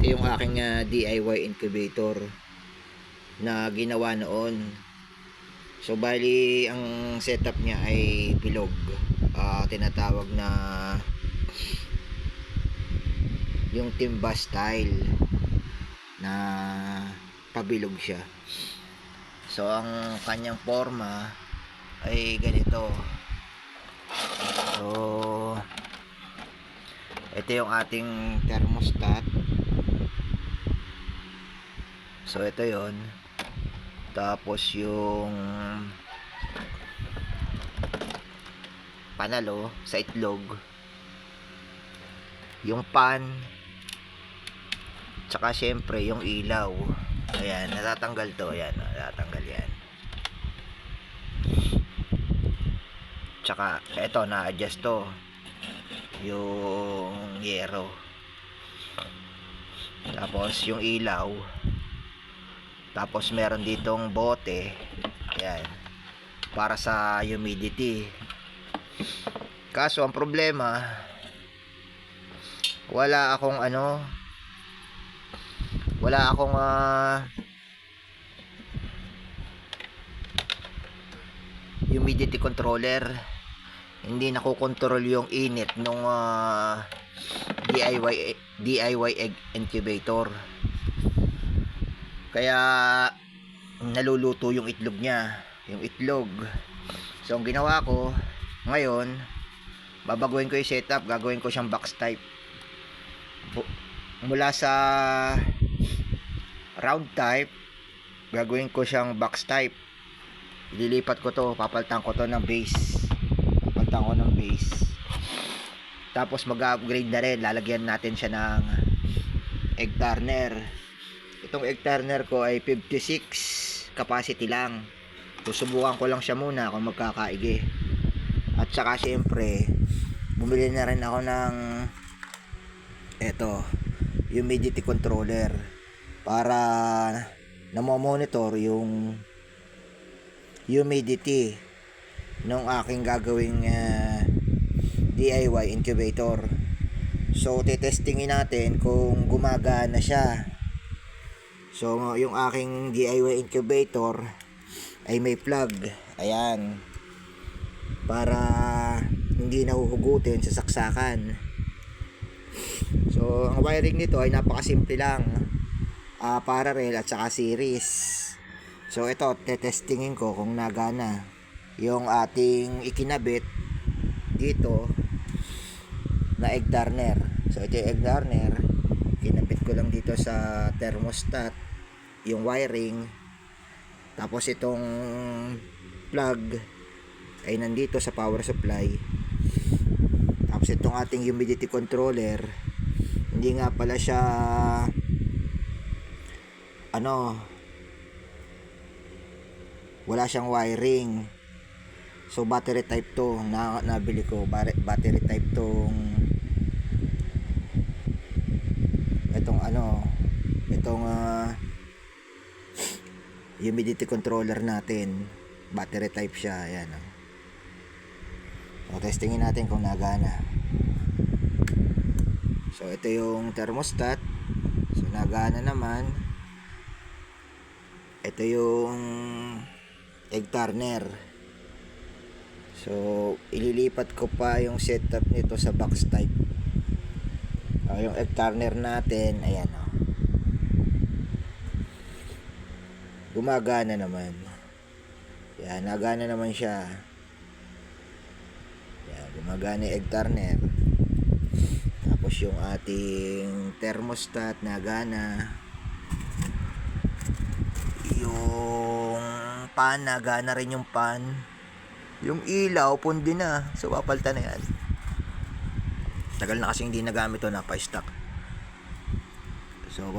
yung aking DIY incubator na ginawa noon. So bali ang setup niya ay bilog, tinatawag na yung timba style na pabilog siya. So ang kanyang forma ay ganito. So ito yung ating thermostat. So ito yon. Tapos yung panalo sa itlog, yung pan, tsaka syempre yung ilaw. Ayan, natatanggal to. Ayan, natatanggal yan. Tsaka eto, na-adjust to, yung yero. Tapos yung ilaw. Tapos meron ditong bote. Ayan, para sa humidity. Kaso ang problema, wala akong humidity controller. Hindi nakokontrol yung init nung DIY egg incubator. Kaya naluluto yung itlog niya, yung itlog. So ang ginawa ko ngayon, babaguhin ko yung setup, gagawin ko siyang box type. Mula sa round type, gagawin ko siyang box type. Ililipat ko to, papalitan ko to ng base. Papalitan ko ng base. Tapos mag-upgrade na rin, lalagyan natin siya ng egg turner. Itong egg turner ko ay 56 capacity lang. Susubukan ko lang siya muna kung magkakaigi. At saka syempre, bumili na rin ako ng humidity controller para namo-monitor yung humidity ng aking gagawing DIY incubator. So tetestingin natin kung gumagana siya. So yung aking DIY incubator ay may plug. Ayan, para hindi nahuhugutin sa saksakan. So ang wiring nito ay napakasimple lang, parallel at saka series. So ito, tetestingin ko kung nagana yung ating ikinabit dito na egg turner. So ito yung egg turner, kinabit ko lang dito sa thermostat yung wiring. Tapos itong plug ay nandito sa power supply. Tapos itong ating humidity controller, hindi nga pala siya wala siyang wiring. So battery type to, nabili ko battery type tong itong humidity controller natin. Battery type siya. Ayan. So testingin natin kung nagana. So ito yung thermostat. So nagana naman. Ito yung egg turner. So ililipat ko pa yung setup nito sa box type. Yung egg turner natin, ayan gumagana naman. Yan, nagana naman siya. Yan, gumagana yung egg turner. Tapos yung ating thermostat nagana. Yung pan, nagana rin yung pan. Yung ilaw, pundi na. So papalitan na yan. Tagal na kasi hindi nagamit to, napa-stock. So